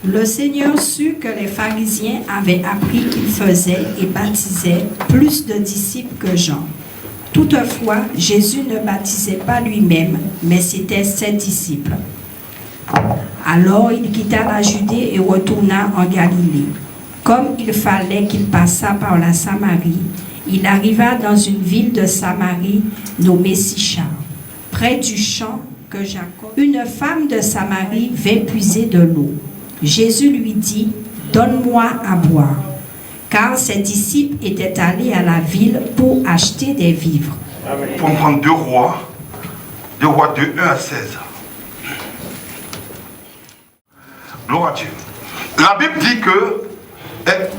Le Seigneur sut que les pharisiens avaient appris qu'il faisait et baptisait plus de disciples que Jean. Toutefois, Jésus ne baptisait pas lui-même, mais c'étaient ses disciples. Alors il quitta la Judée et retourna en Galilée. Comme il fallait qu'il passât par la Samarie, il arriva dans une ville de Samarie nommée Sichar, près du champ que Jacob. Une femme de Samarie vint puiser de l'eau. Jésus lui dit, « Donne-moi à boire. » Car ses disciples étaient allés à la ville pour acheter des vivres. Pour prendre 2 Rois, 2 1 à 16. Gloire à Dieu. La Bible dit que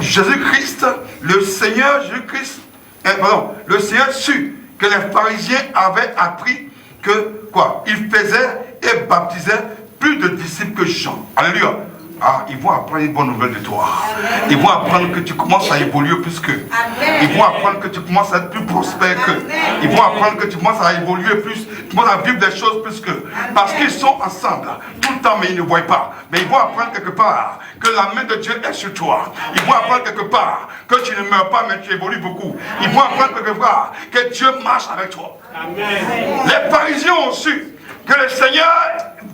Jésus-Christ, le Seigneur Jésus-Christ, le Seigneur sut que les pharisiens avaient appris que quoi? Il faisait et baptisait plus de disciples que Jean. Alléluia. Ah, ils vont apprendre une bonne nouvelle de toi. Amen. Ils vont apprendre que tu commences à évoluer plus qu'eux. Ils vont apprendre que tu commences à être plus prospère qu'eux. Ils vont apprendre que tu commences à évoluer plus, tu commences à vivre des choses plus qu'eux. Parce qu'ils sont ensemble tout le temps, mais ils ne voient pas. Mais ils vont apprendre quelque part que la main de Dieu est sur toi. Ils vont apprendre quelque part que tu ne meurs pas, mais tu évolues beaucoup. Ils vont apprendre quelque part que Dieu marche avec toi. Amen. Les pharisiens ont su que le Seigneur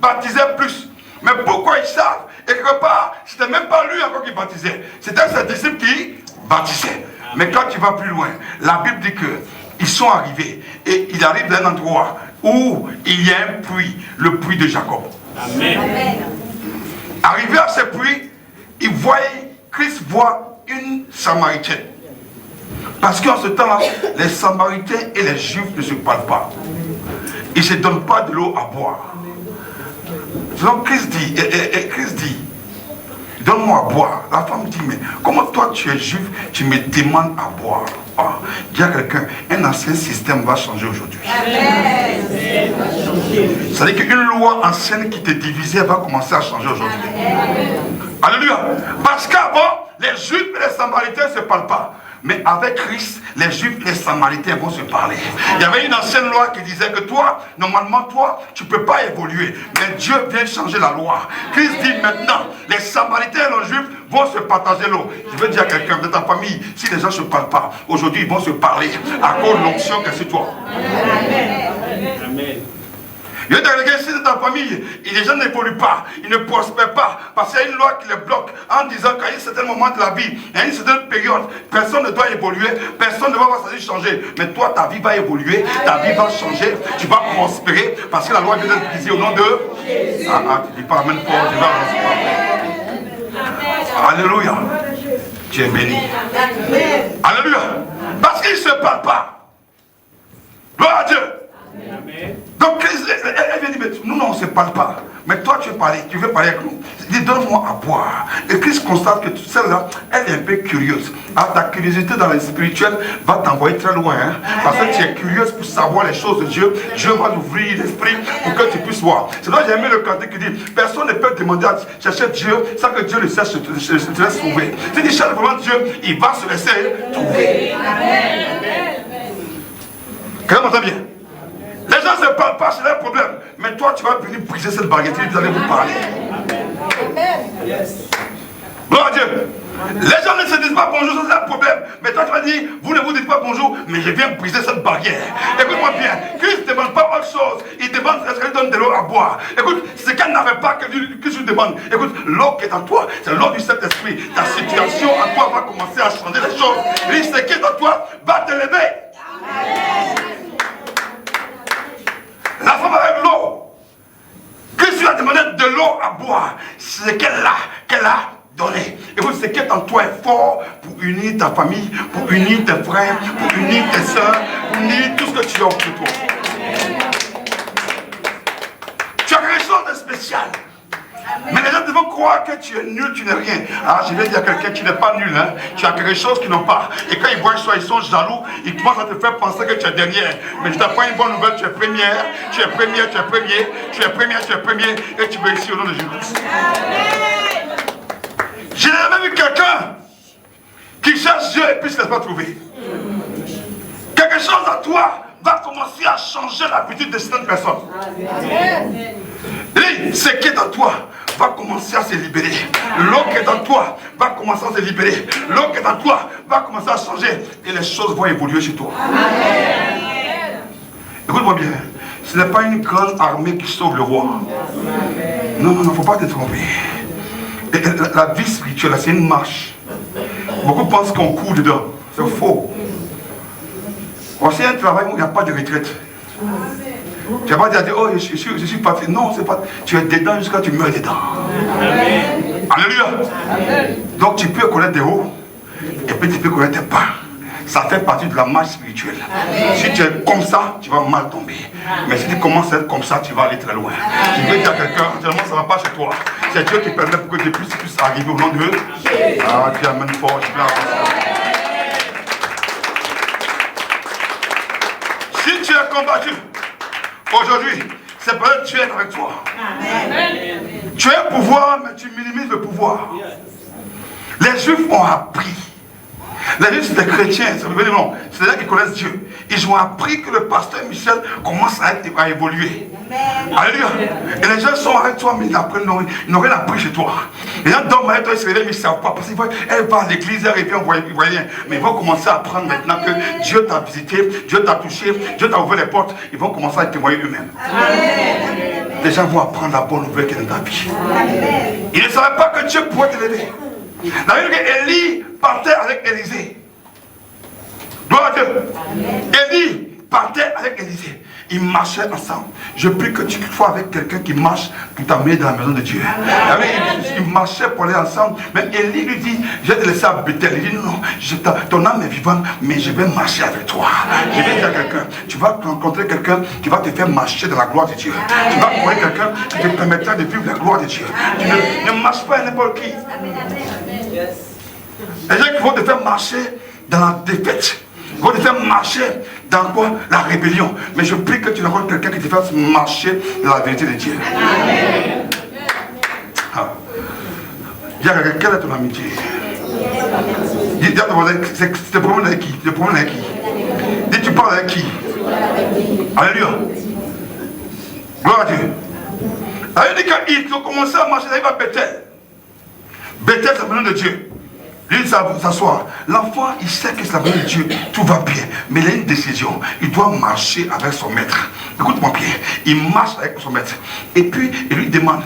baptisait plus. Mais pourquoi ils savent? Et quelque part, c'était même pas lui encore qui baptisait. C'était ses disciples qui baptisaient. Mais quand tu vas plus loin, la Bible dit qu'ils sont arrivés. Et ils arrivent dans un endroit où il y a un puits, le puits de Jacob. Amen. Arrivé à ce puits, Christ voit une Samaritaine. Parce qu'en ce temps-là, les Samaritains et les Juifs ne se parlent pas. Ils ne se donnent pas de l'eau à boire. Donc Christ dit, donne-moi à boire. La femme dit, mais comment toi tu es juif, tu me demandes à boire? Ah, dis à quelqu'un, un ancien système va changer aujourd'hui. C'est-à-dire qu'une loi ancienne qui te divisait va commencer à changer aujourd'hui. Alléluia. Parce qu'avant, les Juifs et les Samaritains ne se parlent pas. Mais avec Christ, les Juifs et les Samaritains vont se parler. Il y avait une ancienne loi qui disait que toi, normalement, toi, tu ne peux pas évoluer. Mais Dieu vient changer la loi. Christ dit maintenant, les Samaritains et les Juifs vont se partager l'eau. Je veux dire à quelqu'un de ta famille, si les gens ne se parlent pas, aujourd'hui, ils vont se parler à cause de l'onction que c'est toi. Amen. Amen. Je veux dire, si dans ta famille, les gens n'évoluent pas, ils ne prospèrent pas, parce qu'il y a une loi qui les bloque en disant qu'à un certain moment de la vie, à une certaine période, personne ne doit évoluer, personne ne va changer. Mais toi, ta vie va évoluer, ta vie va changer, tu vas prospérer, parce que la loi vient d'être brisée au nom de Jésus. Ah, tu dis pas amen fort, tu vas prospérer. Alléluia. Tu es béni. Alléluia. Parce qu'ils ne se parlent pas. Gloire à Dieu. Amen. Donc elle vient dire, mais nous on ne se parle pas. Mais toi tu veux parler avec nous. Il dit, donne-moi à boire. Et Christ constate que celle-là, elle est un peu curieuse. Alors ta curiosité dans le spirituel va t'envoyer très loin. Hein? Parce que tu es curieuse pour savoir les choses de Dieu. Dieu va t'ouvrir l'esprit pour que tu puisses voir. C'est là que j'ai aimé le cantique qui dit, personne ne peut demander à chercher Dieu sans que Dieu le sache te laisse trouver. Si tu cherches vraiment Dieu, il va se laisser trouver. Quelqu'un m'entend bien? Les gens ne se parlent pas, c'est leur problème. Mais toi, tu vas venir briser cette baguette et vous allez vous parler. Gloire à Dieu. Les gens ne se disent pas bonjour, c'est leur problème. Mais toi, tu vas dire, vous ne vous dites pas bonjour, mais je viens briser cette barrière. Écoute-moi bien, Christ ne demande pas autre chose. Il demande est-ce qu'elle donne de l'eau à boire. Écoute, ce qu'elle n'avait pas, que je demande. Écoute, l'eau qui est en toi, c'est l'eau du Saint-Esprit. Ta situation en toi va commencer à changer les choses. Et ce qui est en toi va te lever. La femme avec l'eau, Christ lui a demandé de l'eau à boire. C'est ce qu'elle a donné. Et vous, ce qui est en toi est fort pour unir ta famille, pour unir tes frères, pour unir tes soeurs, pour unir tout ce que tu as autour de toi. Tu as quelque chose de spécial. Mais les gens devront croire que tu es nul, tu n'es rien. Ah, je vais dire à quelqu'un, tu n'es pas nul, hein. Tu as quelque chose qu'ils n'ont pas. Et quand ils voient ça, ils sont jaloux, ils commencent à te faire penser que tu es dernière. Mais je t'apprends une bonne nouvelle, tu es première, tu es première, tu es premier, tu es première, tu es premier, et tu veux ici au nom de Jésus. J'ai jamais vu quelqu'un qui cherche Dieu et puis ne se laisse pas trouver. Quelque chose à toi va commencer à changer l'habitude de certaines personnes. ce qui est dans toi va commencer à se libérer. L'eau qui est dans toi va commencer à se libérer. L'eau qui est dans toi va commencer à changer. Et les choses vont évoluer chez toi. Écoute-moi bien. Ce n'est pas une grande armée qui sauve le roi. Non, il ne faut pas te tromper. Et la vie spirituelle, c'est une marche. Beaucoup pensent qu'on court dedans. C'est faux. C'est un travail où il n'y a pas de retraite. Tu n'as pas dit, oh, je suis parti. Non, c'est pas. Tu es dedans jusqu'à ce que tu meurs dedans. Amen. Alléluia. Amen. Donc tu peux connaître des hauts et puis tu peux connaître des bas. Ça fait partie de la marche spirituelle. Amen. Si tu es comme ça, tu vas mal tomber. Amen. Mais si tu commences à être comme ça, tu vas aller très loin. Amen. Je veux dire à quelqu'un, actuellement ça ne va pas chez toi. C'est Dieu qui permet pour que tu puisses arriver au nom de Dieu. Ah, tu amènes fort, tu peux avancer. Si tu es combattu, aujourd'hui, c'est parce que Dieu est avec toi. Amen. Tu as un pouvoir, mais tu minimises le pouvoir. Les Juifs ont appris. Les Juifs, c'est des chrétiens, c'est des gens qui connaissent Dieu. Ils ont appris que le pasteur Michel commence à évoluer. Alléluia. Et les gens sont avec toi, mais ils n'ont rien appris chez toi. Les gens dorment avec toi, ils se réveillent, mais ils ne savent pas. Parce qu'elle va à l'église, elle revient, ils voient rien. Mais ils vont commencer à apprendre maintenant que Dieu t'a visité, Dieu t'a touché, Dieu t'a ouvert les portes. Ils vont commencer à témoigner eux-mêmes. Les gens vont apprendre la bonne nouvelle qui est dans ta vie. Ils ne savaient pas que Dieu pouvait t'élever. La Bible dit qu'Élie partait avec Élisée. Gloire à Dieu. Élie partait avec Élisée. Ils marchaient ensemble. Je prie que tu sois avec quelqu'un qui marche pour t'amener dans la maison de Dieu. Ils marchaient pour aller ensemble. Mais Élie lui dit, je vais te laisser à Bethel. Il dit, non, ton âme est vivante, mais je vais marcher avec toi. Je vais dire à quelqu'un, tu vas rencontrer quelqu'un qui va te faire marcher dans la gloire de Dieu. Tu vas trouver quelqu'un qui te permettra de vivre la gloire de Dieu. Tu ne marches pas à n'importe qui. Les gens qui vont te faire marcher dans la défaite. Ils vont te faire marcher dans quoi? La rébellion. Mais je prie que tu rencontres quelqu'un qui te fasse marcher dans la vérité de Dieu. Ah. Dis à quelqu'un, quelle est ton amitié? Dis à ton voisin, c'est le problème avec qui? Le problème avec qui? Dis, tu parles avec qui? Alléluia. Gloire à Dieu. Alors il dit qu'ils ont commencé à marcher, ils arrivent à Bethel. Bethel, c'est la maison de Dieu. Lui, s'asseoir. L'enfant, il sait que c'est la maison de Dieu, tout va bien. Mais il a une décision. Il doit marcher avec son maître. Écoute-moi bien. Il marche avec son maître. Et puis, il lui demande,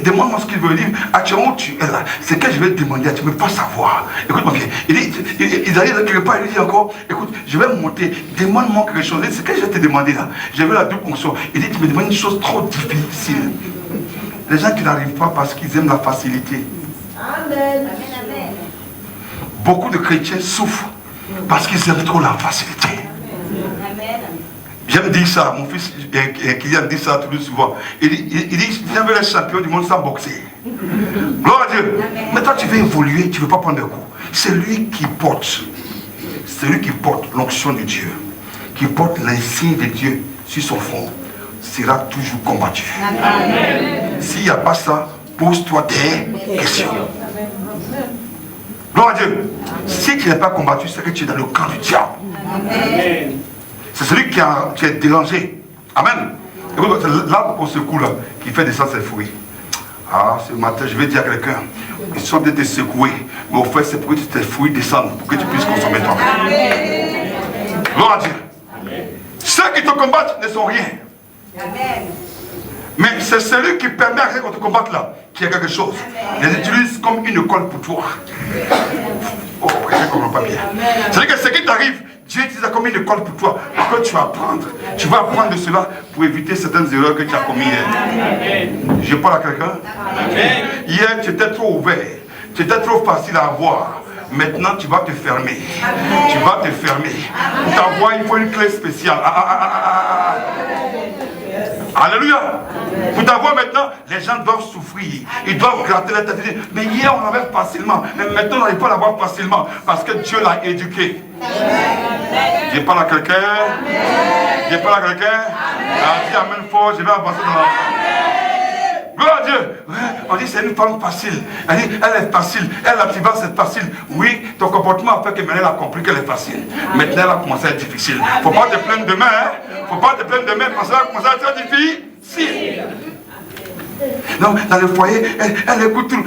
demande-moi ce qu'il veut dire. Actuellement où tu es là, c'est que je vais te demander, tu ne peux pas savoir. Écoute-moi bien. Il arrive quelque part, il lui dit encore, écoute, je vais monter, demande-moi quelque chose. C'est ce que je vais te demander là. J'ai vu la double fonction. Il dit, tu me demandes une chose trop difficile. Les gens qui n'arrivent pas parce qu'ils aiment la facilité. Amen. Beaucoup de chrétiens souffrent parce qu'ils aiment trop la facilité. J'aime dire ça, mon fils Kylian dit ça tout souvent. Il dit, j'aime les champions du monde sans boxer. Gloire à Dieu. Mais toi tu veux évoluer, tu ne veux pas prendre de coups. C'est lui qui porte l'onction de Dieu, qui porte l'insigne de Dieu sur son front, sera toujours combattu. S'il n'y a pas ça, pose-toi des questions. Gloire à Dieu. Si tu n'es pas combattu, c'est que tu es dans le camp du diable. C'est celui qui est dérangé. Amen. Écoute, c'est l'arbre qu'on secoue là, qui fait descendre ses fruits. Ah, ce matin, je vais dire à quelqu'un, ils sont de te secouer, mais au fait, c'est pour que tes fruits descendent, pour que tu puisses consommer toi-même. Gloire à Dieu. Ceux qui te combattent ne sont rien. Amen. Mais c'est celui qui permet à quelqu'un qu'on te combatte là, qui a quelque chose. Il les utilise comme une colle pour toi. Oh, quelqu'un ne comprend pas bien. C'est-à-dire que ce qui t'arrive, Dieu utilise ça comme une colle pour toi, pour que tu vas apprendre. Tu vas apprendre de cela pour éviter certaines erreurs que tu as commises hier. Je parle à quelqu'un. Hier, tu étais trop ouvert. Tu étais trop facile à avoir. Maintenant, tu vas te fermer. Tu vas te fermer. Pour t'avoir, il faut une clé spéciale. Alléluia. Pour t'avoir maintenant, les gens doivent souffrir. Ils doivent gratter la tête. Mais hier, on l'avait facilement. Mais maintenant, on n'arrive pas à l'avoir facilement. Parce que Dieu l'a éduqué. Je parle à quelqu'un. Je parle à quelqu'un. Dis amen fort. Je vais avancer dans la... Gloire à Dieu. On dit c'est une femme facile. Elle dit elle est facile. Elle active c'est facile. Oui, ton comportement a fait que maintenant elle a compris qu'elle est facile. Maintenant elle a commencé à être difficile. Faut pas te plaindre demain. Faut pas te plaindre demain parce que ça va commencer à être difficile. Non, dans le foyer, elle écoute tout.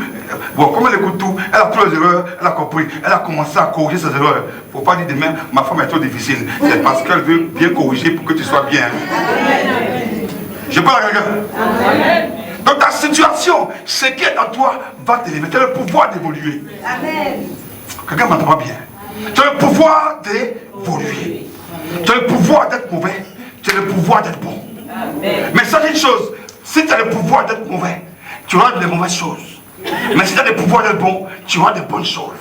Bon, comme elle écoute tout, elle a tous les erreurs, elle a compris. Elle a commencé à corriger ses erreurs. Il ne faut pas dire demain, ma femme est trop difficile. C'est parce qu'elle veut bien corriger pour que tu sois bien. Je parle à quelqu'un. Donc ta situation, ce qui est en toi, va t'élever. Tu as le pouvoir d'évoluer. Quelqu'un m'entend bien. Tu as le pouvoir d'évoluer. Tu as le pouvoir d'être mauvais. Tu as le pouvoir d'être bon. Mais ça dit une chose. Si tu as le pouvoir d'être mauvais, tu auras des mauvaises choses. Mais si tu as le pouvoir d'être bon, tu auras des bonnes choses.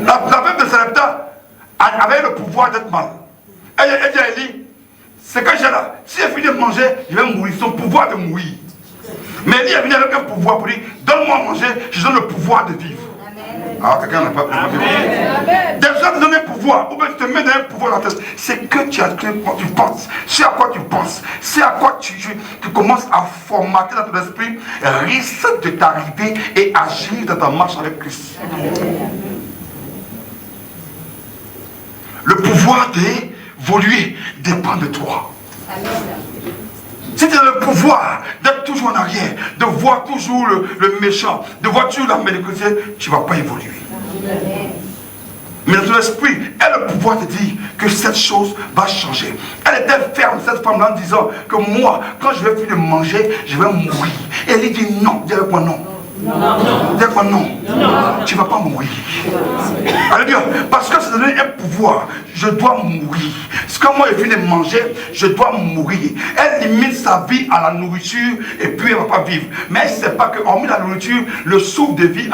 La femme de Sarepta avait le pouvoir d'être mal. Elle dit à Élie, c'est que j'ai là, si elle finit de manger, je vais mourir. Son pouvoir de mourir. Mais Élie est venu avec un pouvoir pour dire, donne-moi à manger, je donne le pouvoir de vivre. Ah, quelqu'un n'a pas pouvoir. Déjà te donner un pouvoir, ou bien tu te mets dans un pouvoir dans la tête. C'est que tu penses, c'est à quoi tu penses, c'est à quoi tu commences à formater dans ton esprit, risque de t'arriver et agir dans ta marche avec Christ. Le pouvoir d'évoluer dépend de toi. Si tu as le pouvoir d'être toujours en arrière, de voir toujours le méchant, de voir toujours la médiocrité, tu ne vas pas évoluer. Mais dans ton esprit, elle a le pouvoir de dire que cette chose va changer. Elle était ferme, cette femme-là, en disant que moi, quand je vais finir de manger, je vais mourir. Et elle dit non, dis avec moi non. Dis quoi non. Tu ne vas pas mourir. Alléluia. Parce que c'est donné un pouvoir. Je dois mourir. Parce que moi, je finis de manger, je dois mourir. Elle limite sa vie à la nourriture et puis elle ne va pas vivre. Mais elle ne sait pas qu'hormis la nourriture, le souffle de vie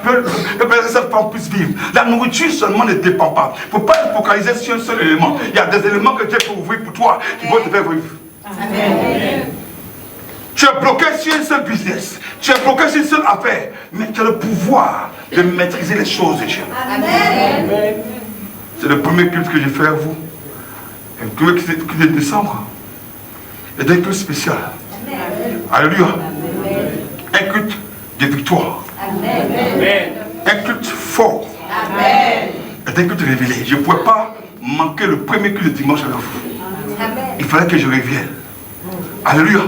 peut que cette femme puisse vivre. La nourriture seulement ne dépend pas. Il ne faut pas se focaliser sur un seul élément. Il y a des éléments que Dieu peut ouvrir pour toi qui vont te faire vivre. Amen. Tu es bloqué sur un seul business. Tu es bloqué sur une seule affaire. Mais tu as le pouvoir de maîtriser les choses de Dieu. Amen. C'est le premier culte que j'ai fait à vous. Un culte qui est de décembre. Et un culte spécial. Amen. Alléluia. Amen. Un culte de victoire. Amen. Un culte fort. Amen. Et un culte révélé. Je ne pouvais pas manquer le premier culte de dimanche avec vous. Amen. Il fallait que je revienne. Alléluia.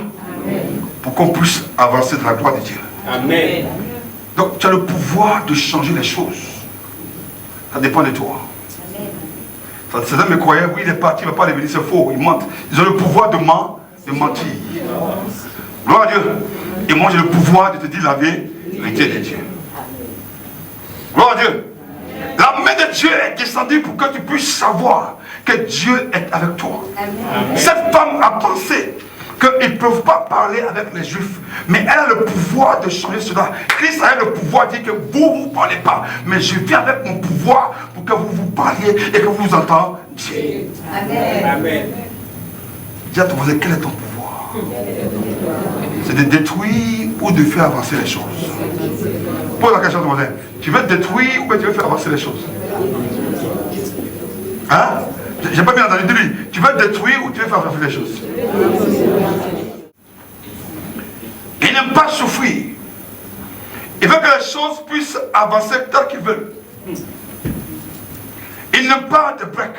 Pour qu'on puisse avancer dans la gloire de Dieu. Amen. Donc tu as le pouvoir de changer les choses. Ça dépend de toi. Certains me croyaient, oui, il est parti, il ne va pas revenir, c'est faux, ils mentent. Ils ont le pouvoir de mentir. Gloire à Dieu. Et moi j'ai le pouvoir de te dire la vérité de Dieu. Gloire à Dieu. La main de Dieu est descendue pour que tu puisses savoir que Dieu est avec toi. Amen. Cette femme a pensé qu'ils ne peuvent pas parler avec les Juifs. Mais elle a le pouvoir de changer cela. Christ a le pouvoir de dire que vous ne parlez pas. Mais je viens avec mon pouvoir pour que vous parliez et que vous entendiez. Amen. Amen. Dis à ton voisin, quel est ton pouvoir? C'est de détruire ou de faire avancer les choses. Pose la question à ton voisin. Tu veux détruire ou tu veux faire avancer les choses? Hein? J'ai pas bien entendu de lui. Tu veux détruire ou tu veux faire avancer les choses? Il n'aime pas souffrir. Il veut que les choses puissent avancer telles qu'il veut. Il n'aime pas de break.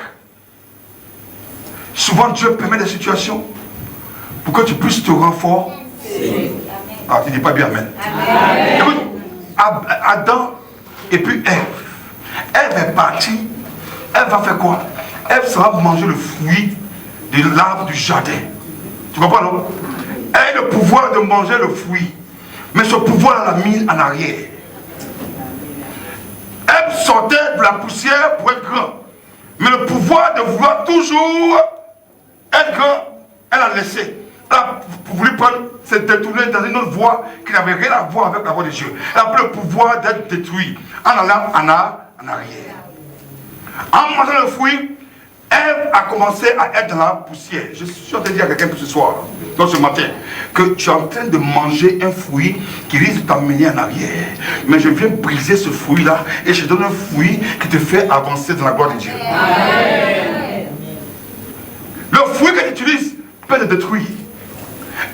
Souvent Dieu permet des situations pour que tu puisses te renforcer. Ah, tu dis pas bien amen. Amen. Écoute, Adam et puis Ève. Ève est partie. Elle va faire quoi? Elle sera manger le fruit de l'arbre du jardin. Tu comprends, non? Elle a le pouvoir de manger le fruit. Mais ce pouvoir l'a mis en arrière. Elle sortait de la poussière pour être grand. Mais le pouvoir de vouloir toujours être grand, elle a laissé. Elle a voulu prendre, se détourner dans une autre voie qui n'avait rien à voir avec la voie de Dieu. Elle a pris le pouvoir d'être détruite en allant en arrière. En mangeant le fruit, Ève a commencé à être dans la poussière. Je suis en train de dire à quelqu'un ce soir, donc ce matin, que tu es en train de manger un fruit qui risque de t'amener en arrière. Mais je viens briser ce fruit-là et je donne un fruit qui te fait avancer dans la gloire de Dieu. Amen. Le fruit que tu utilises peut te détruire.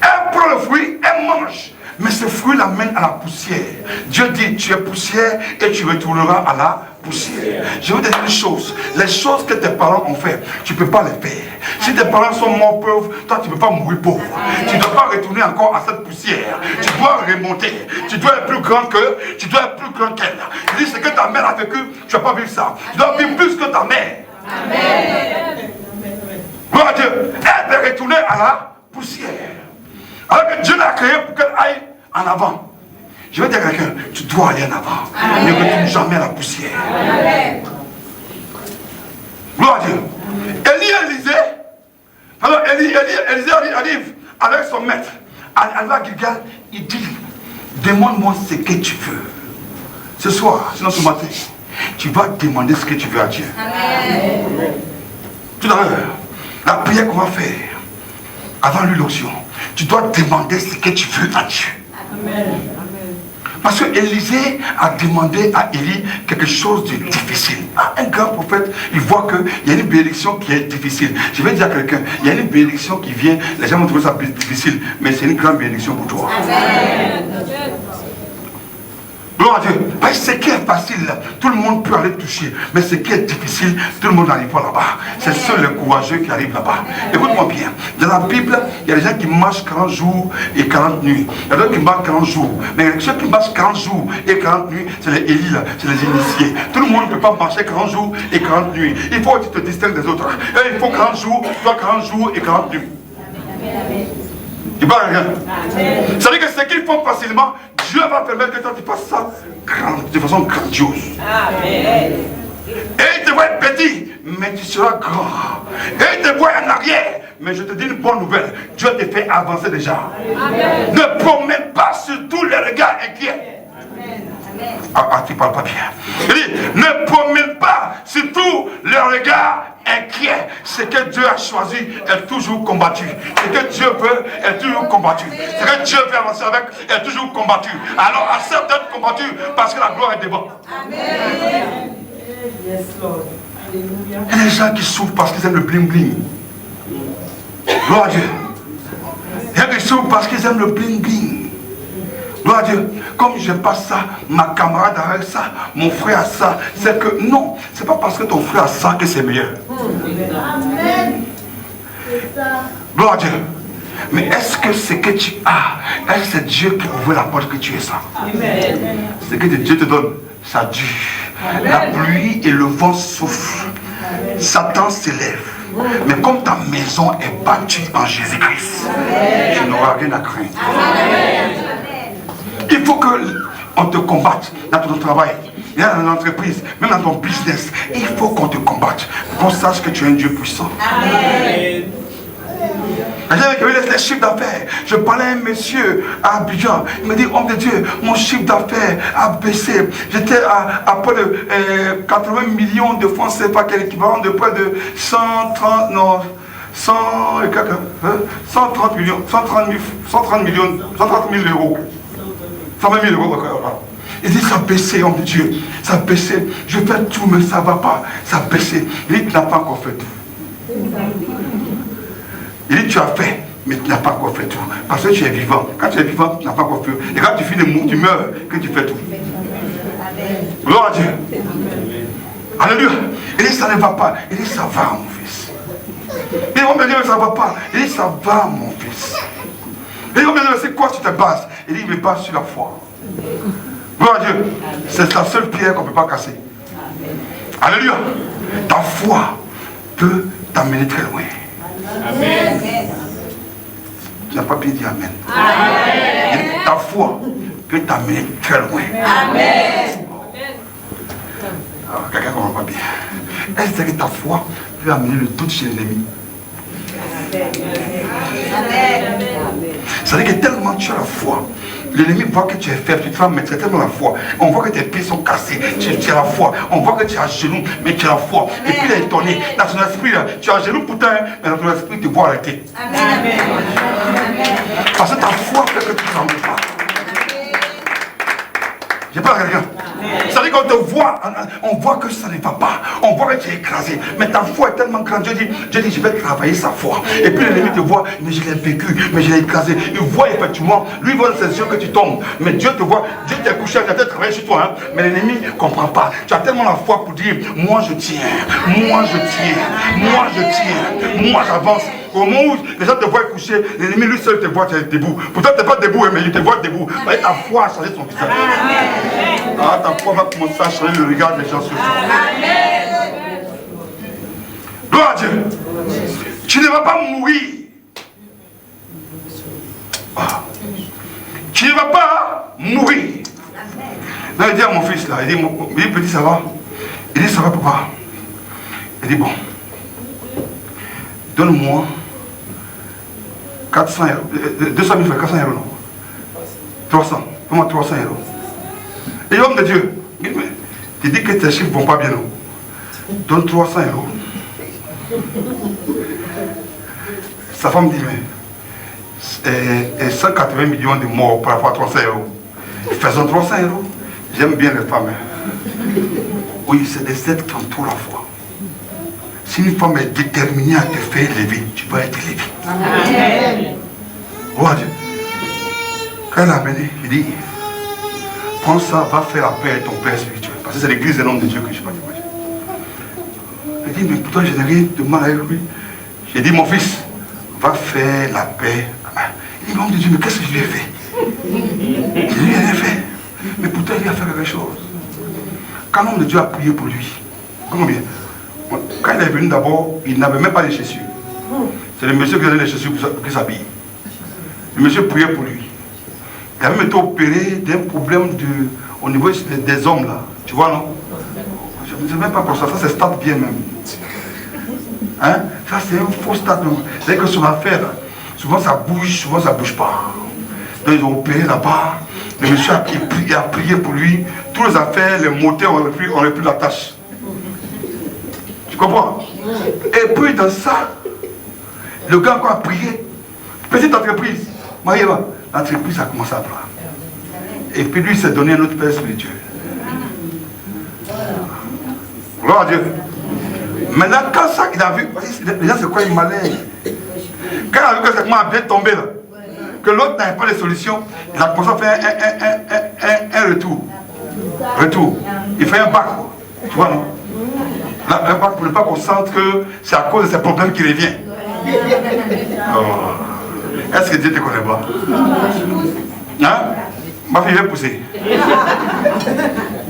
Elle prend le fruit, elle mange. Mais ce fruit l'amène à la poussière. Dieu dit, tu es poussière et tu retourneras à la poussière. Je veux te dire une chose. Les choses que tes parents ont fait, tu ne peux pas les faire. Si tes parents sont morts pauvres, toi tu ne peux pas mourir pauvre. Tu ne dois pas retourner encore à cette poussière. Tu dois remonter. Tu dois être plus grand qu'eux. Tu dois être plus grand qu'elle. Je dis ce que ta mère a vécu, tu ne vas pas vivre ça. Tu dois vivre plus que ta mère. Amen. Gloire à Dieu. Elle va retourner à la poussière. Alors que Dieu l'a créée pour qu'elle aille en avant. Je vais dire à quelqu'un, tu dois aller en avant. Amen. Ne retourne jamais à la poussière. Amen. Gloire à Dieu. Élisée arrive avec son maître. Elle va à Gilgal, il dit, demande-moi ce que tu veux. Ce soir, sinon ce matin, tu vas demander ce que tu veux à Dieu. Amen. Tout à l'heure, la prière qu'on va faire, avant l'onction, tu dois demander ce que tu veux à Dieu. Amen. Parce que Élisée a demandé à Élie quelque chose de difficile. Un grand prophète, il voit qu'il y a une bénédiction qui est difficile. Je vais dire à quelqu'un, il y a une bénédiction qui vient, les gens vont trouver ça difficile, mais c'est une grande bénédiction pour toi. Amen. Gloire à Dieu. Parce que ce qui est facile, tout le monde peut aller toucher. Mais ce qui est difficile, tout le monde n'arrive pas là-bas. C'est seuls les courageux qui arrivent là-bas. Écoute-moi bien. Dans la Bible, il y a des gens qui marchent 40 jours et 40 nuits. Il y a d'autres qui marchent 40 jours. Mais ceux qui marchent 40 jours et 40 nuits, c'est les élis, c'est les initiés. Tout le monde ne peut pas marcher 40 jours et 40 nuits. Il faut que tu te distingues des autres. Et il faut 40 jours, toi 40 jours et 40 nuits. Il ne parle rien. Ça veut dire que ce qu'ils font facilement, Dieu va permettre que toi tu fasses ça de façon grandiose. Amen. Et il te voit être petit, mais tu seras grand. Et il te voit en arrière, mais je te dis une bonne nouvelle. Dieu te fait avancer déjà. Amen. Ne promets pas sur tous les regards inquiets. Ah, tu ne parles pas bien. Il dit, ne promène pas sur tous les regards inquiets. Ce que Dieu a choisi est toujours combattu. Ce que Dieu veut est toujours combattu. Ce que Dieu veut avancer avec est toujours combattu. Alors accepte d'être combattu parce que la gloire est devant. Amen. Yes, Lord. Il y a des gens qui souffrent parce qu'ils aiment le bling bling. Gloire à Dieu. Il y a des gens qui souffrent parce qu'ils aiment le bling bling. Gloire à Dieu. Comme je passe ça, ma camarade a ça, mon frère a ça. C'est que non, c'est pas parce que ton frère a ça que c'est meilleur. Amen. Gloire à Dieu. Mais est-ce que ce que tu as, est-ce que c'est Dieu qui ouvre la porte que tu es ça? Amen. Ce que Dieu te donne, ça dure. La pluie et le vent souffrent. Satan s'élève. Mais comme ta maison est bâtie en Jésus-Christ, tu n'auras rien à craindre. Amen. Il faut qu'on te combatte dans ton travail, dans l'entreprise, même dans ton business. Il faut qu'on te combatte. Qu'on sache que tu es un Dieu puissant. Amen. Avec les chiffres d'affaires, je parlais à un monsieur à Abidjan. Il me dit, homme de Dieu, mon chiffre d'affaires a baissé. J'étais à près de 80 millions de francs CFA, qui est l'équivalent de près de 130 millions, 130 000 euros. 120 000 euros. Il dit, ça a baissé, homme de Dieu. Ça a baissé. Je fais tout, mais ça ne va pas. Ça a baissé. Il dit, tu n'as pas encore fait tout. Il dit, tu as fait, mais tu n'as pas encore fait tout. Parce que tu es vivant. Quand tu es vivant, tu n'as pas encore fait. Et quand tu finis de mourir, tu meurs, que tu fais tout. Gloire à Dieu. Alléluia. Il dit, ça ne va pas. Il dit, ça va, mon fils. Il dit, on me dit, ça ne va pas. Il dit, ça va, mon fils. Il dit, on me dit, c'est quoi tu te bases? Il dit, il me base sur la foi. Gloire à Dieu. C'est la seule pierre qu'on ne peut pas casser. Alléluia. Ta foi peut t'amener très loin. Amen. Tu n'as pas bien dit Amen. Amen. Ta foi peut t'amener très loin. Amen. Alors, quelqu'un ne comprend pas bien. Est-ce que ta foi peut amener le doute chez l'ennemi? Amen. C'est-à-dire que tellement tu as la foi, l'ennemi voit que tu es faible, tu te fais mettre tellement la foi. On voit que tes pieds sont cassés, tu as la foi. On voit que tu es à genoux, mais tu as la foi. Et puis il est étonné. Dans son esprit, là, tu es à genoux pourtant, mais dans ton esprit, tu vois arrêter. Amen. Parce que ta foi fait que tu ne trembles pas. J'ai pas quelqu'un. C'est-à-dire qu'on te voit, on voit que ça ne va pas. On voit que tu es écrasé. Mais ta foi est tellement grande. Dieu dit, je vais travailler sa foi. Et puis l'ennemi te voit, mais je l'ai vécu, mais je l'ai écrasé. Il voit effectivement, lui voit dans ses yeux que tu tombes. Mais Dieu te voit, Dieu t'a couché, il a peut-être travaillé sur toi. Hein? Mais l'ennemi ne comprend pas. Tu as tellement la foi pour dire, moi je tiens, moi je tiens, moi je tiens, moi j'avance. Au moment où les gens te voient coucher, l'ennemi lui seul te voit, tu es debout. Pourtant tu n'es pas debout, mais il te voit debout. Ta foi a changé ton visage. Ah, ta foi va commencer à changer le regard des gens sur toi. Gloire à Dieu. Tu ne vas pas mourir. Ah. Tu ne vas pas mourir. Là, il dit à mon fils, là, il dit petit, ça va? Il dit, ça va, papa? Il dit, bon, donne-moi 400 euros, 200 000 francs, 400 euros, non? 300, donne-moi 300 euros. Et l'homme de Dieu, tu dis que tes chiffres ne vont pas bien, non? Donne 300 euros. Sa femme dit, mais 180 millions de morts par rapport à 300 euros. Faisons 300 euros. J'aime bien les femmes. Oui, c'est des êtres qui ont trop la foi. Si une femme est déterminée à te faire élever, tu vas être élevé. Amen. Oh Dieu. Quand elle a amené, il dit, prends ça, va faire la paix avec ton père spirituel. Parce que c'est l'église des noms de Dieu que je ne sais pas imaginer. Il dit, mais pourtant je n'ai rien de mal avec lui. J'ai dit, mon fils, va faire la paix. Il dit, l'homme de Dieu, mais qu'est-ce que je lui ai fait? Je lui ai rien fait. Mais pourtant il a fait quelque chose. Quand l'homme de Dieu a prié pour lui, combien? Quand il est venu d'abord, il n'avait même pas de chaussures. C'est le monsieur qui donnait les chaussures pour qu'il s'habille. Le monsieur priait pour lui. Il avait même été opéré d'un problème au niveau des hommes là. Tu vois, non? Je ne sais même pas pour ça. Ça, c'est stade bien même. Hein? Ça, c'est un faux stade. C'est-à-dire que son affaire, souvent ça bouge, souvent ça ne bouge pas. Donc ils ont opéré là-bas. Le monsieur a prié pour lui. Tous les affaires, les moteurs ont repris la tâche. Tu comprends? Et puis dans ça, le gars a prié. Petite entreprise. Maïeva, l'entreprise a commencé à prendre. Et puis lui s'est donné un autre père spirituel. Gloire à Dieu. Maintenant, quand ça, il a vu, les gens c'est quoi une malaise. Quand il a vu que c'est comment bien tombé là, que l'autre n'avait pas de solution, il a commencé à faire un retour. Il fait un bac, quoi. Tu vois, non? Là, un bac pour ne pas qu'on sente que c'est à cause de ces problèmes qu'il revient. Oh. Est-ce que Dieu te connaît pas? Hein? Ma fille vient pousser.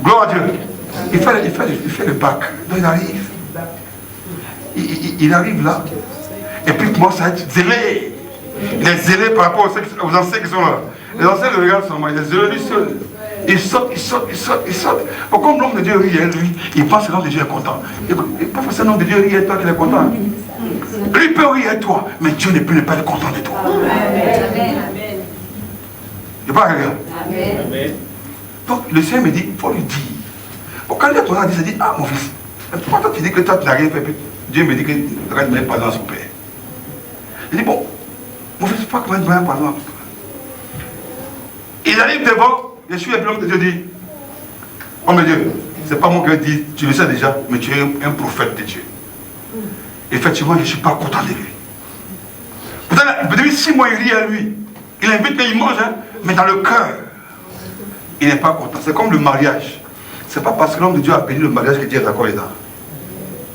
Gloire à Dieu. Il fait le bac. Donc il arrive. Il arrive là. Et puis il commence à être zélé. Il est zélé par rapport aux anciens qui sont là. Les anciens le regardent seulement. Il est zélé lui seul. Il saute. Comme l'homme de Dieu rit, lui, il pense que l'homme de Dieu est content. Et pas forcément l'homme de Dieu rit et toi qu'il est content. Lui peut rire et toi, mais Dieu ne peut pas être content de toi. Amen. Il pas quelqu'un. Donc le Seigneur me dit, il faut lui dire. Bon, quand il est content, il se dit, ah mon fils, pourquoi toi tu dis que toi tu n'as rien fait? Dieu me dit que tu n'as rien pardon à son père. Il dit, bon, mon fils, pourquoi comment tu n'as rien pardon à son père? Il arrive devant, je suis l'homme de Dieu dit, oh mon Dieu, c'est pas moi qui dis, tu le sais déjà, mais tu es un prophète de Dieu. Effectivement, je ne suis pas content de lui. Pourtant, depuis 6 mois, il rit à lui. Il invite et il mange, hein, mais dans le cœur, il n'est pas content. C'est comme le mariage. Ce n'est pas parce que l'homme de Dieu a béni le mariage que Dieu est d'accord là-dedans.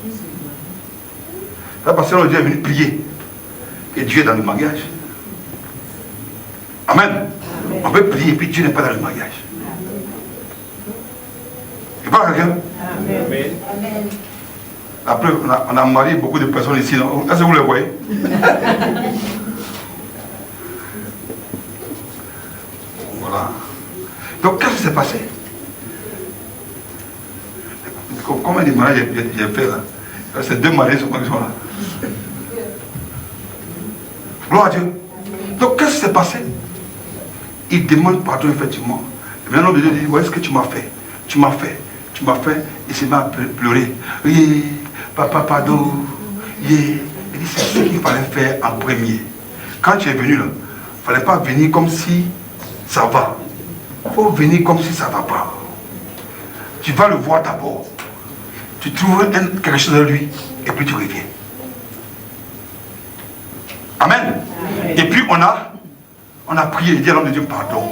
Ce n'est pas parce que l'homme de Dieu est venu prier que Dieu est dans le mariage. Amen. On peut prier et puis Dieu n'est pas dans le mariage. Il parle à quelqu'un? Amen. Après, on a marié beaucoup de personnes ici. Est-ce que vous les voyez? Voilà. Donc, qu'est-ce qui s'est passé? Combien de mariages j'ai fait là? C'est 2 mariés qui sont là. Gloire à Dieu. Donc, qu'est-ce qui s'est passé? Il demande pardon, effectivement. Et maintenant, l'homme de Dieu dit, ouais, est-ce que tu m'as fait? Tu m'as fait. Il s'est mis à pleurer. Oui, papa, pardon. Il dit, c'est ce qu'il fallait faire en premier. Quand tu es venu là, il ne fallait pas venir comme si ça va. Il faut venir comme si ça ne va pas. tu vas le voir d'abord. Tu trouves quelque chose de lui, et puis tu reviens. Amen. Et puis on a prié, il dit à l'homme de Dieu pardon.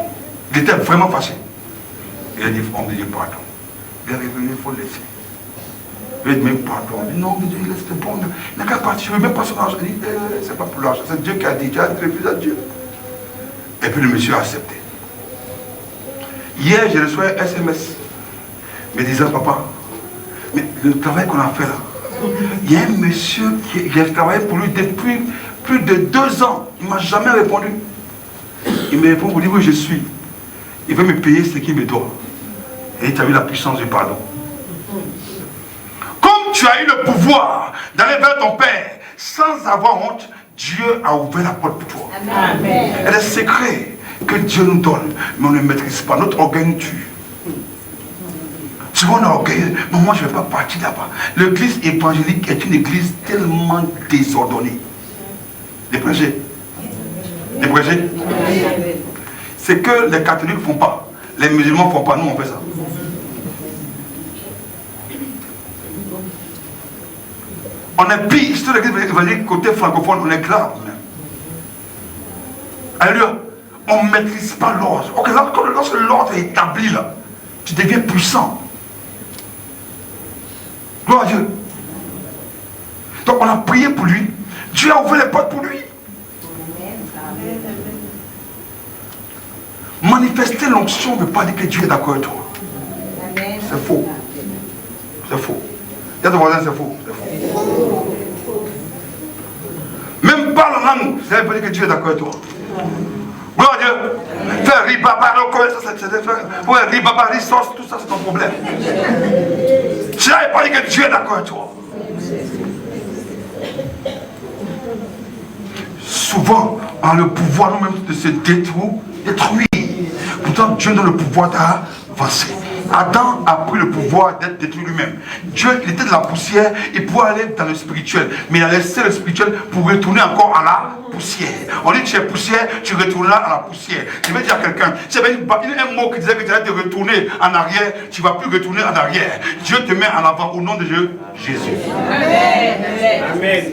Il était vraiment fâché. Il a dit, homme de Dieu pardon. Il est revenu, il faut le laisser. Il a dit, mais pardon. Il dit, non, Dieu, il laisse le bon. Il n'a qu'à partir, je ne veux même pas son argent. Il dit, c'est pas pour l'argent, c'est Dieu qui a dit, tu as refusé à Dieu. Et puis le monsieur a accepté. Hier, j'ai reçu un SMS me disant, papa, mais le travail qu'on a fait là, il y a un monsieur qui a travaillé pour lui depuis plus de 2 ans. Il ne m'a jamais répondu. Il me répond pour dire, oui, je suis. Il veut me payer ce qu'il me doit. Et tu as vu la puissance du pardon. Comme tu as eu le pouvoir d'aller vers ton Père sans avoir honte, Dieu a ouvert la porte pour toi. Amen. Et les secrets que Dieu nous donne, mais on ne maîtrise pas. Notre orgueil nous tue. Souvent on est orgueilleux, mais moi je ne vais pas partir là-bas. L'église évangélique est une église tellement désordonnée. Les prêchés. Les prêchés. C'est que les catholiques ne font pas. Les musulmans ne font pas. Nous on fait ça. On est pire. Sur l'église évangélique côté francophone, on est grave. Alléluia. On ne maîtrise pas l'ordre. Ok, lorsque l'ordre est établi là, tu deviens puissant. Gloire à Dieu. Donc on a prié pour lui. Dieu a ouvert les portes pour lui. Manifester l'onction ne veut pas dire que Dieu est d'accord avec toi. C'est faux. C'est faux. Il y a ton voisin, c'est faux. Même pas la langue, ça ne veut pas dire que Dieu est d'accord avec toi. Gloire à Dieu. Faire ribaba, ouais, ribaba, ressource, tout ça c'est ton problème. Ça ne veut pas dire que Dieu est d'accord avec toi. Souvent, on a le pouvoir nous-mêmes de se détruire. Pourtant, Dieu donne le pouvoir d'avancer. Adam a pris le pouvoir d'être détruit lui-même. Dieu, il était de la poussière, il pouvait aller dans le spirituel. Mais il a laissé le spirituel pour retourner encore à la poussière. On dit tu es poussière, tu retourneras à la poussière. Je vais dire à quelqu'un, il y avait un mot qui disait que tu allais te retourner en arrière, tu ne vas plus retourner en arrière. Dieu te met en avant au nom de Dieu, Jésus. Amen. Amen.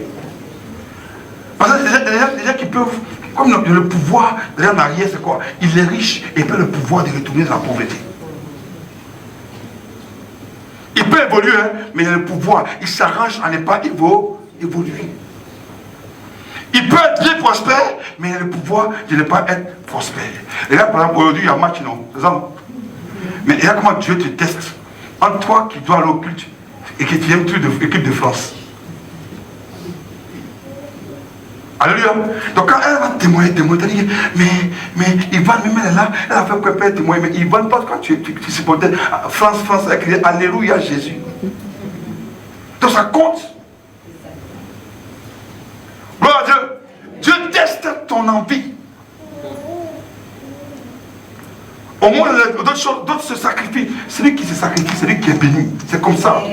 Parce que les gens qui peuvent, comme le pouvoir d'aller en arrière, c'est quoi? Il est riche et peut le pouvoir de retourner dans la pauvreté. Il peut évoluer, hein, mais il a le pouvoir. Il s'arrange à ne pas évoluer. Il peut être bien prospère, mais il a le pouvoir de ne pas être prospère. Et là, par exemple, aujourd'hui, il y a un match, non? Mais il y a comment Dieu te teste. Entre toi qui dois aller au culte et qui viens de l'équipe de France. Alléluia. Donc quand elle va témoigner, mais Yvan, même elle est là, elle a fait quoi pour témoigner, mais Yvan, pas quand tu supportais France, elle a crié Alléluia Jésus. Donc ça compte. Gloire à Dieu. Dieu teste ton envie. Au moins, d'autres se sacrifient. Celui qui se sacrifie, c'est lui qui est béni. C'est comme ça.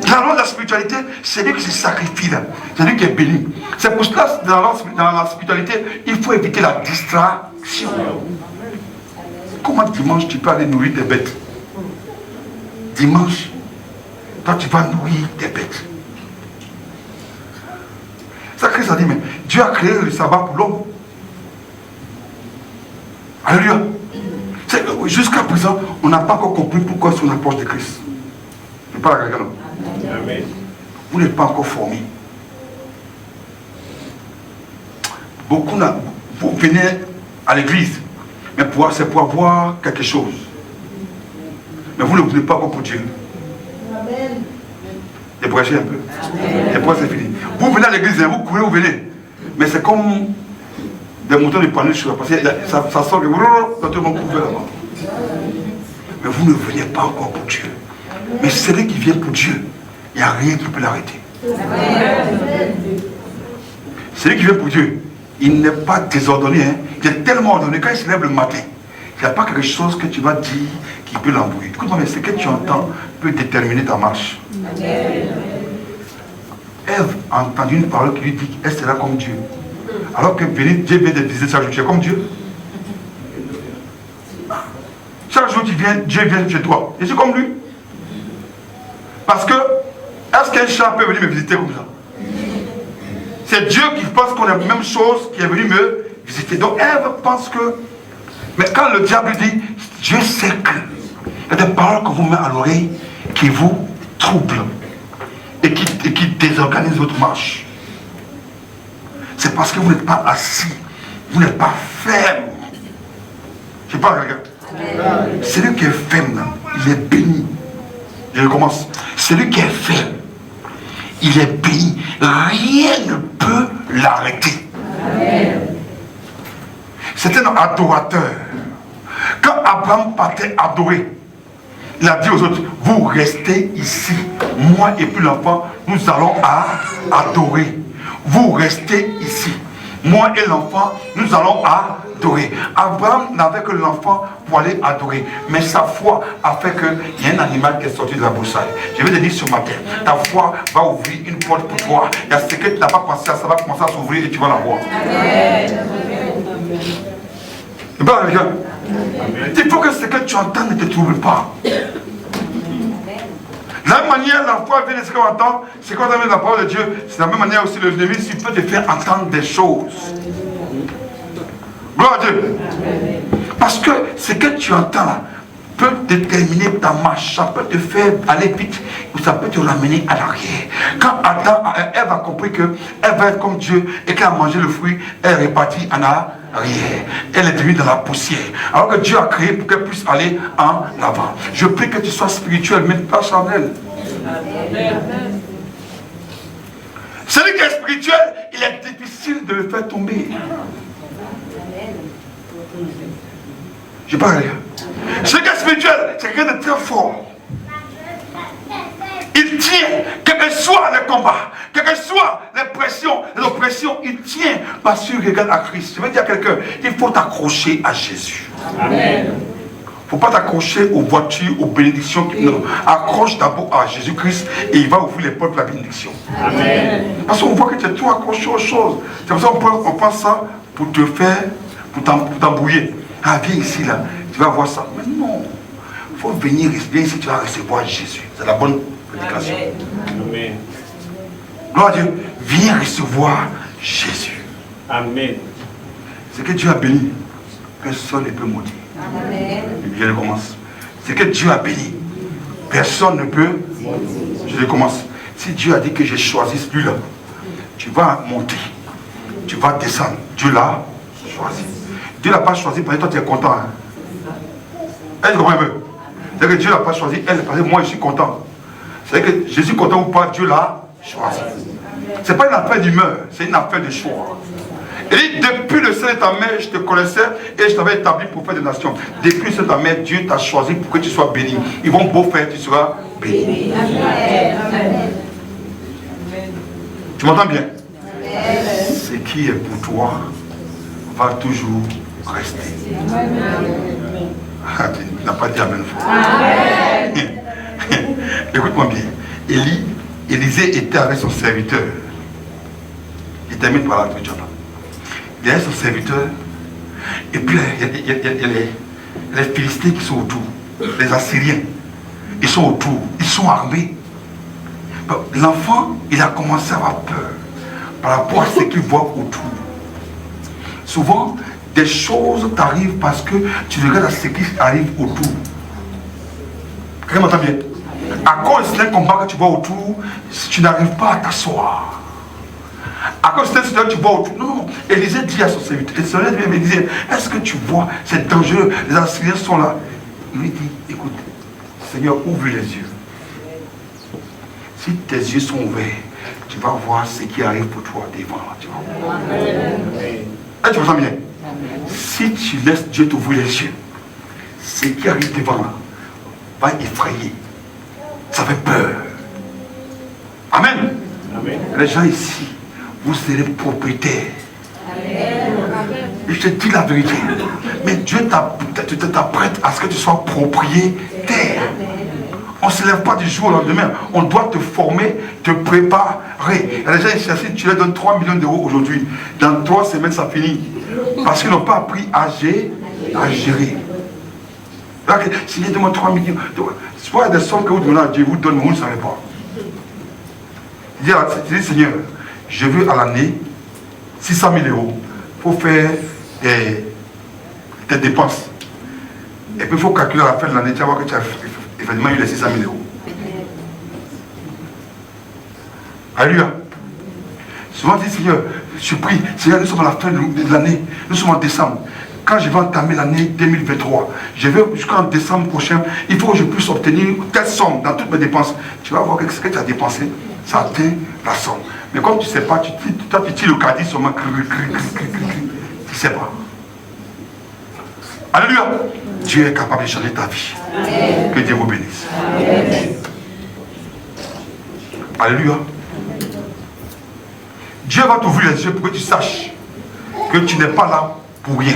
Dans la loi de la spiritualité, c'est lui qui se sacrifie là. C'est lui qui est béni. C'est pour cela, dans la spiritualité, il faut éviter la distraction. Comment dimanche tu peux aller nourrir tes bêtes? Dimanche, toi tu vas nourrir tes bêtes. Ça, Christ a dit, mais Dieu a créé le sabbat pour l'homme. Alléluia. Jusqu'à présent, on n'a pas encore compris pourquoi on approche de Christ. Je ne parle pas à quelqu'un. Amen. Vous n'êtes pas encore formés. Beaucoup, vous venez à l'église, mais c'est pour avoir quelque chose. Mais vous ne voulez pas encore pour Dieu. Amen. Débrachez un peu. Et pourquoi c'est fini? Vous venez à l'église, vous courez, vous venez. Mais c'est comme des moutons de panneau sur la parce que ça sort que tout le monde couvre là-bas. Mais vous ne venez pas encore pour Dieu. Mais celui qui vient pour Dieu, il n'y a rien qui peut l'arrêter. Celui qui vient pour Dieu, il n'est pas désordonné. Hein. Il est tellement ordonné. Quand il se lève le matin, il n'y a pas quelque chose que tu vas dire qui peut l'embrouiller. Écoute-moi, mais ce que tu entends peut déterminer ta marche. Ève a entendu une parole qui lui dit elle sera comme Dieu. Alors que Dieu vient de visiter chaque jour, tu es comme Dieu. Chaque jour tu viens, Dieu vient chez toi. Je suis comme lui. Parce que, est-ce qu'un chat peut venir me visiter comme ça? C'est Dieu qui pense qu'on a la même chose qui est venu me visiter. Donc Ève pense que... Mais quand le diable dit, Dieu sait que il y a des paroles qu'on vous met à l'oreille qui vous troublent et qui désorganisent votre marche. C'est parce que vous n'êtes pas assis, vous n'êtes pas ferme. Je parle à quelqu'un. Celui qui est ferme, il est béni. Je recommence. Celui qui est ferme, il est béni. Rien ne peut l'arrêter. C'est un adorateur. Quand Abraham partait adorer, il a dit aux autres, vous restez ici. Moi et puis l'enfant, nous allons adorer. Vous restez ici. Moi et l'enfant, nous allons adorer. Abraham n'avait que l'enfant pour aller adorer. Mais sa foi a fait qu'il y a un animal qui est sorti de la broussaille. Je vais te dire ce matin, ta foi va ouvrir une porte pour toi. Il y a ce que tu n'as pas pensé à, ça va commencer à s'ouvrir et tu vas la voir. Il faut que ce que tu entends ne te trouble pas. De la même manière, la foi vient de ce qu'on entend, c'est qu'on entend la parole de Dieu. C'est de la même manière aussi le ennemi, s'il peut te faire entendre des choses. Gloire à Dieu. Parce que ce que tu entends là peut déterminer ta marche. Ça peut te faire aller vite ou ça peut te ramener à l'arrière. Quand Adam, Ève a compris qu'elle va être comme Dieu et qu'elle a mangé le fruit, elle est repartie en arrière. Elle est devenue dans la poussière. Alors que Dieu a créé pour qu'elle puisse aller en avant. Je prie que tu sois spirituel, mais pas charnel. Celui qui est spirituel, il est difficile de le faire tomber. Je parle à rien. Celui qui est spirituel, c'est quelqu'un de très fort. Il tient, quel que soit le combat, quelles que soient les pressions, les oppressions, il tient parce qu'il regarde à Christ. Je veux dire à quelqu'un, il faut t'accrocher à Jésus. Amen. Il ne faut pas t'accrocher aux voitures, aux bénédictions. Non, accroche d'abord à Jésus-Christ et il va ouvrir les portes de la bénédiction. Amen. Parce qu'on voit que tu es trop accroché aux choses. C'est pour ça qu'on pense ça pour te faire, pour t'embrouiller. Ah, viens ici là, tu vas voir ça. Mais non, il faut venir, viens ici, tu vas recevoir Jésus. C'est la bonne prédication. Amen. Gloire à Dieu, viens recevoir Jésus. Amen. Ce que Dieu a béni, personne ne peut maudire. Amen. Je recommence. Ce que Dieu a béni, personne ne peut. Je recommence. Si Dieu a dit que je choisis celui-là, tu vas monter, tu vas descendre. Dieu l'a choisi. Dieu ne l'a pas choisi parce que toi tu es content. Hein? Elle comprend un peu. C'est-à-dire que Dieu ne l'a pas choisi, elle, parce que moi je suis content. C'est-à-dire que je suis content ou pas, Dieu l'a choisi. Ce n'est pas une affaire d'humeur, c'est une affaire de choix. Il dit, depuis le sein de ta mère, je te connaissais et je t'avais établi pour faire des nations. Depuis le sein de ta mère, Dieu t'a choisi pour que tu sois béni. Ils vont beau faire, tu seras béni. Amen. Tu m'entends bien? Amen. Ce qui est pour toi va toujours rester. Ah, tu n'as pas dit Amen. Écoute-moi bien. Élisée était avec son serviteur. Il termine par là, il y a son serviteur. Et puis il y a les Philistins qui sont autour. Les Assyriens. Ils sont autour. Ils sont armés. L'enfant, il a commencé à avoir peur par rapport à ce qu'il voit autour. Souvent, des choses t'arrivent parce que tu regardes à ce qui arrive autour. Quelqu'un m'entend bien? À cause d'un combat que tu vois autour, tu n'arrives pas à t'asseoir. À cause d'un situation que tu vois autour. Non, non. Élisée dit à son serviteur, il disait, est-ce que tu vois, c'est dangereux, les Assyriens sont là. Il lui dit, écoute, Seigneur, ouvre les yeux. Si tes yeux sont ouverts, tu vas voir ce qui arrive pour toi devant. Tu vois. Et tu vois ça bien? Si tu laisses Dieu t'ouvrir les yeux, ce qui arrive devant là va effrayer. Ça fait peur. Amen. Amen. Les gens ici, vous serez propriétaires. Et je te dis la vérité. Mais Dieu t'apprête à ce que tu sois propriétaire. On ne se lève pas du jour au lendemain. On doit te former, te préparer. Les gens ici, si tu leur donnes 3 millions d'euros aujourd'hui, dans 3 semaines, ça finit. Parce qu'ils n'ont pas appris à gérer. Seigneur, demande 3 millions. Soit des sommes que vous demandez à Dieu, vous donne, mais vous ne savez pas. Il dit, Seigneur, je veux à l'année 600 000 euros pour faire tes dépenses. Et puis il faut calculer à la fin de l'année, tu vas voir que tu as effectivement eu les 600 000 euros. Alléluia. Souvent dit, Seigneur, je prie, Seigneur, nous sommes à la fin de l'année, nous sommes en décembre. Quand je vais entamer l'année 2023, je vais jusqu'en décembre prochain, il faut que je puisse obtenir telle somme dans toutes mes dépenses. Tu vas voir que ce que tu as dépensé, ça atteint la somme. Mais comme tu ne sais pas, tu tires le caddie seulement. Tu ne sais pas. Alléluia. Dieu est capable de changer ta vie. Amen. Que Dieu vous bénisse. Amen. Alléluia. Dieu va t'ouvrir les yeux pour que tu saches que tu n'es pas là pour rien.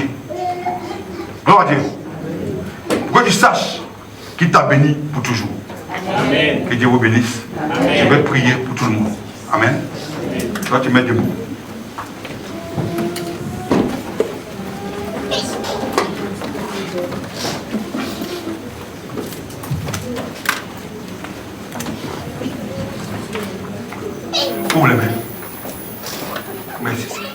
Gloire à Dieu. Pour que tu saches qu'il t'a béni pour toujours. Amen. Que Dieu vous bénisse. Amen. Je vais prier pour tout le monde. Amen. Tu vas te mettre debout. Ouvre les mains. Merci.